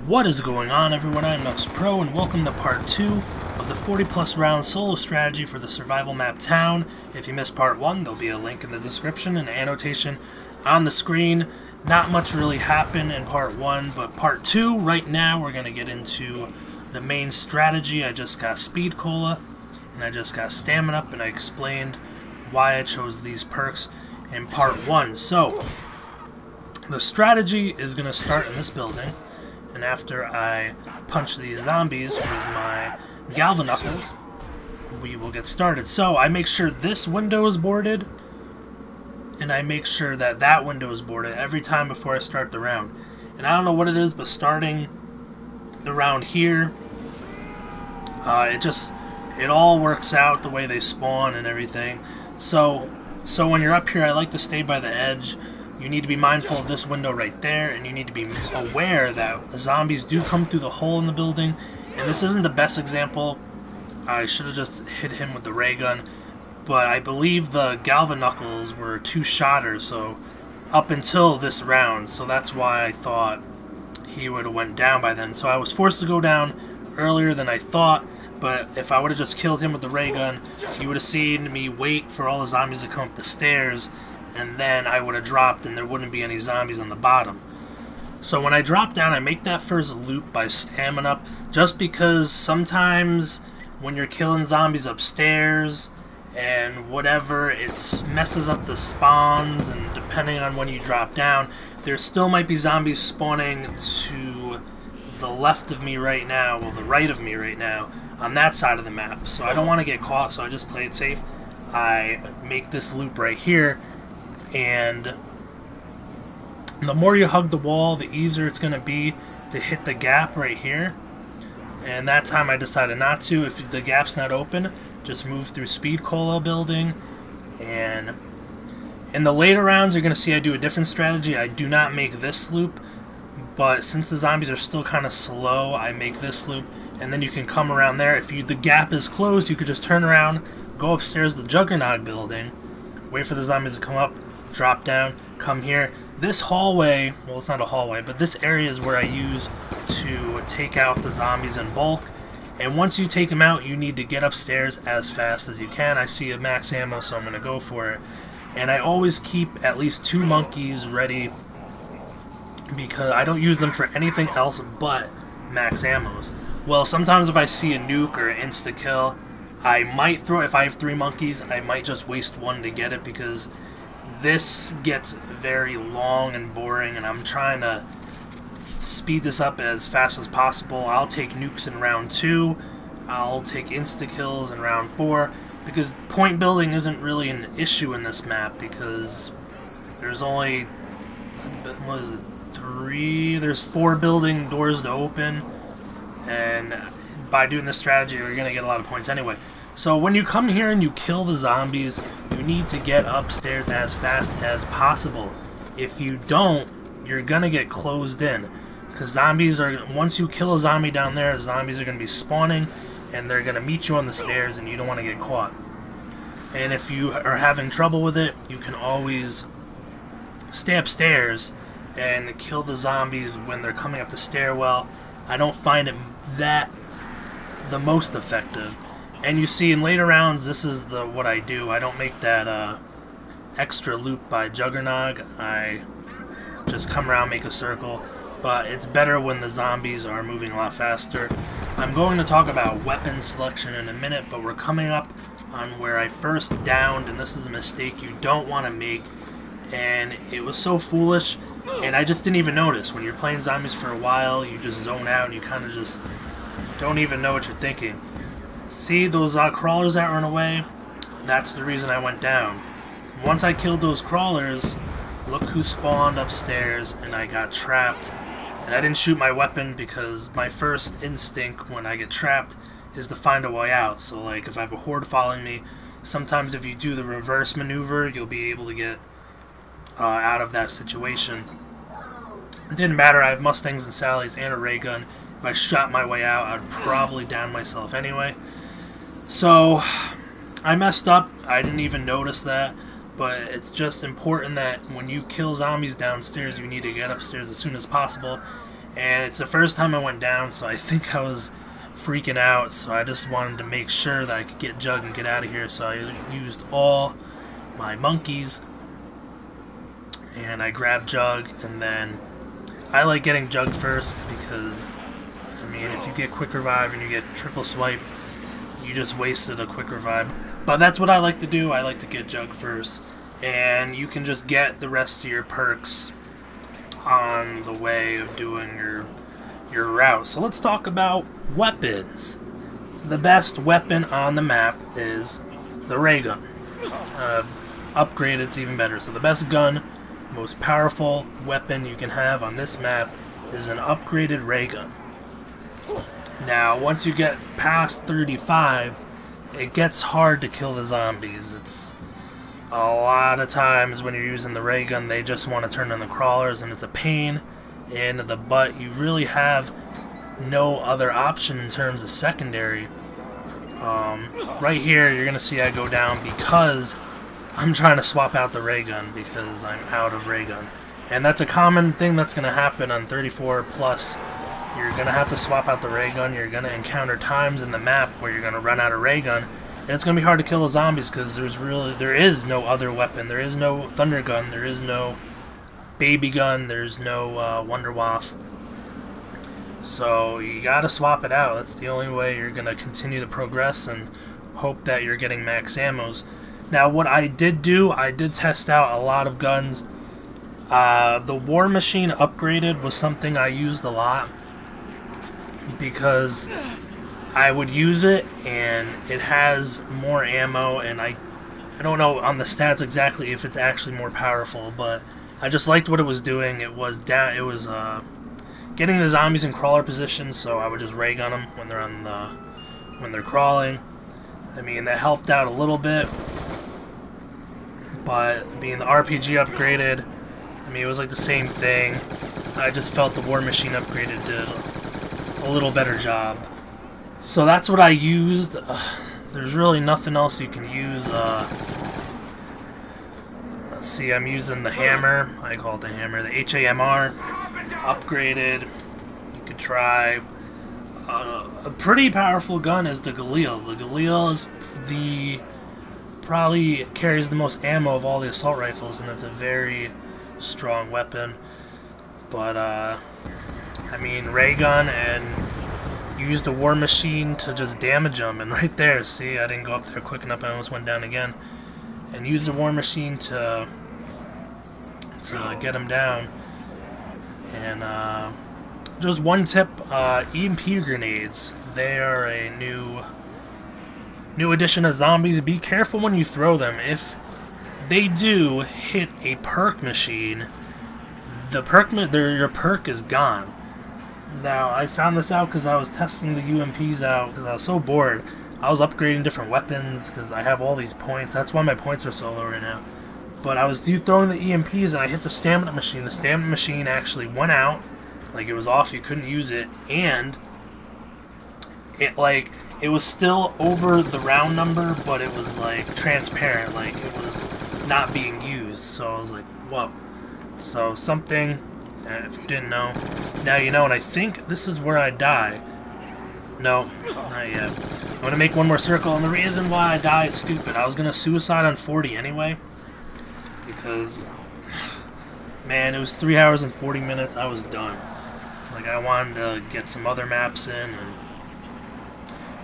What is going on, everyone? I'm Knux Pro, and welcome to part 2 of the 40+ round solo strategy for the survival map Town. If you missed part 1, there'll be a link in the description and an annotation on the screen. Not much really happened in part 1, but part 2, right now, we're going to get into the main strategy. I just got Speed Cola, and I just got Stamina Up, and I explained why I chose these perks in part 1. So, the strategy is going to start in this building. And after I punch these zombies with my Knuckles, we will get started. So I make sure this window is boarded, and I make sure that that window is boarded every time before I start the round. And I don't know what it is, but starting the round here, it all works out the way they spawn and everything. So when you're up here, I like to stay by the edge. You need to be mindful of this window right there, and you need to be aware that the zombies do come through the hole in the building. And this isn't the best example. I should have just hit him with the ray gun, but I believe the Knuckles were 2-shotters, so up until this round, so that's why I thought he would have went down by then. So I was forced to go down earlier than I thought, but if I would have just killed him with the ray gun, you would have seen me wait for all the zombies to come up the stairs, and then I would have dropped and there wouldn't be any zombies on the bottom. So when I drop down, I make that first loop by Stamina Up, just because sometimes when you're killing zombies upstairs and whatever, it messes up the spawns, and depending on when you drop down, there still might be zombies spawning to the left of me right now, well, the right of me right now, on that side of the map. So I don't want to get caught, so I just play it safe. I make this loop right here, and the more you hug the wall, the easier it's going to be to hit the gap right here. And that time I decided not to. If the gap's not open, just move through Speed Cola building. And in the later rounds, you're going to see I do a different strategy. I do not make this loop, but since the zombies are still kind of slow, I make this loop, and then you can come around there. If the gap is closed, you could just turn around, go upstairs to the Juggernaut building, wait for the zombies to come up, drop down, come here. This hallway, well, it's not a hallway, but this area is where I use to take out the zombies in bulk. And once you take them out, you need to get upstairs as fast as you can. I see a max ammo, so I'm going to go for it. And I always keep at least 2 monkeys ready, because I don't use them for anything else but max ammos. Well, sometimes if I see a nuke or an insta-kill, I might throw, if I have 3 monkeys, I might just waste 1 to get it, because this gets very long and boring, and I'm trying to speed this up as fast as possible. I'll take nukes in round 2, I'll take insta-kills in round 4, because point building isn't really an issue in this map, because there's only, what is it, 3? There's 4 building doors to open, and by doing this strategy, you're going to get a lot of points anyway. So when you come here and you kill the zombies, you need to get upstairs as fast as possible. If you don't, you're going to get closed in. Because zombies are, once you kill a zombie down there, zombies are going to be spawning, and they're going to meet you on the stairs, and you don't want to get caught. And if you are having trouble with it, you can always stay upstairs and kill the zombies when they're coming up the stairwell. I don't find it that the most effective. And you see in later rounds, this is what I do. I don't make that extra loop by Juggernaut. I just come around, make a circle. But it's better when the zombies are moving a lot faster. I'm going to talk about weapon selection in a minute, but we're coming up on where I first downed, and this is a mistake you don't want to make. And it was so foolish, and I just didn't even notice. When you're playing zombies for a while, you just zone out, and you kind of just don't even know what you're thinking. See those crawlers that run away? That's the reason I went down. Once I killed those crawlers, look who spawned upstairs, and I got trapped. And I didn't shoot my weapon because my first instinct when I get trapped is to find a way out. So like if I have a horde following me, sometimes if you do the reverse maneuver, you'll be able to get out of that situation. It didn't matter, I have Mustangs and Sallys and a ray gun. If I shot my way out, I'd probably down myself anyway. So I messed up. I didn't even notice that. But it's just important that when you kill zombies downstairs, you need to get upstairs as soon as possible. And it's the first time I went down, so I think I was freaking out, so I just wanted to make sure that I could get Jug and get out of here, so I used all my monkeys, and I grabbed Jug, and then I like getting Jug first because, I mean, if you get quick revive and you get triple swiped, you just wasted a quick revive. But that's what I like to do. I like to get Jug first, and you can just get the rest of your perks on the way of doing your route. So let's talk about weapons. The best weapon on the map is the ray gun. Upgraded, it's even better. So the best gun, most powerful weapon you can have on this map is an upgraded ray gun. Now, once you get past 35, it gets hard to kill the zombies. It's a lot of times when you're using the ray gun, they just want to turn on the crawlers, and it's a pain in the butt. You really have no other option in terms of secondary. Right here, you're going to see I go down because I'm trying to swap out the ray gun because I'm out of ray gun. And that's a common thing that's going to happen on 34 plus. You're going to have to swap out the ray gun. You're going to encounter times in the map where you're going to run out of ray gun. And it's going to be hard to kill the zombies because there is no other weapon. There is no thunder gun. There is no baby gun. There's no Wonder Waff. So you got to swap it out. That's the only way you're going to continue to progress and hope that you're getting max ammos. Now, what I did do, I did test out a lot of guns. The War Machine upgraded was something I used a lot because I would use it and it has more ammo, and I don't know on the stats exactly if it's actually more powerful, but I just liked what it was doing. It was getting the zombies in crawler position, so I would just ray gun them when they're crawling. I mean, that helped out a little bit, but being the RPG upgraded, I mean, it was like the same thing. I just felt the War Machine upgraded did a little better job. So that's what I used. There's really nothing else you can use. Let's see, I'm using the hammer. I call it the hammer. The HAMR upgraded. You could try. A pretty powerful gun is the Galil. The Galil is probably carries the most ammo of all the assault rifles, and it's a very strong weapon. But I mean, ray gun, and used a War Machine to just damage them, and right there, see, I didn't go up there quick enough. I almost went down again. And used the War Machine to get them down. And just one tip: EMP grenades. They are a new addition of zombies. Be careful when you throw them. If they do hit a perk machine, your perk is gone. Now, I found this out because I was testing the UMPs out because I was so bored. I was upgrading different weapons because I have all these points. That's why my points are so low right now. But I was throwing the EMPs and I hit the stamina machine. The stamina machine actually went out. Like, it was off. You couldn't use it. And it was still over the round number, but it was like transparent. Like, it was not being used. So I was like, whoa. So something, if you didn't know, now you know. And I think this is where I die. No, not yet. I'm going to make one more circle, and the reason why I die is stupid. I was going to suicide on 40 anyway, because, man, it was 3 hours and 40 minutes. I was done. Like, I wanted to get some other maps in,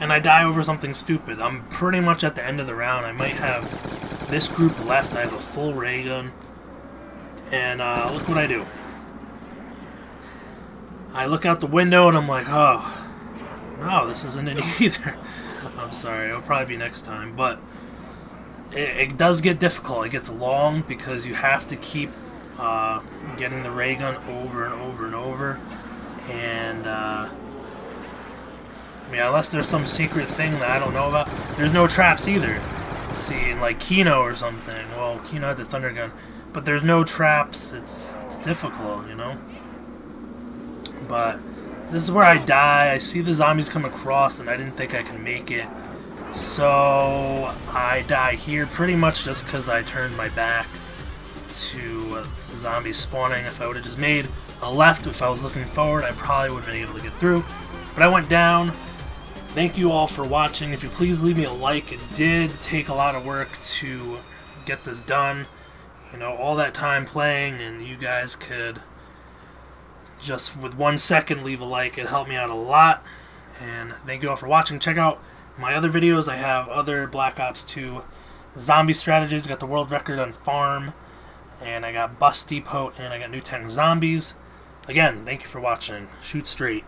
and I die over something stupid. I'm pretty much at the end of the round. I might have this group left. I have a full ray gun, and look what I do. I look out the window, and I'm like, oh, no, this isn't it either. I'm sorry, it'll probably be next time, but it does get difficult. It gets long because you have to keep getting the ray gun over and over and over, and I mean, unless there's some secret thing that I don't know about. There's no traps either. See, in like Kino or something. Well, Kino had the thunder gun, but there's no traps. It's difficult, you know. But this is where I die. I see the zombies come across, and I didn't think I could make it. So I die here pretty much just because I turned my back to the zombies spawning. If I would have just made left. If I was looking forward, I probably would have been able to get through. But I went down. Thank you all for watching. If you please leave me a like. It did take a lot of work to get this done. You know, all that time playing, and you guys could just with 1 second leave a like. It helped me out a lot. And thank you all for watching. Check out my other videos. I have other Black Ops 2 zombie strategies. I got the world record on farm, and I got bus depot, and I got new 10 zombies. Again, thank you for watching. Shoot straight.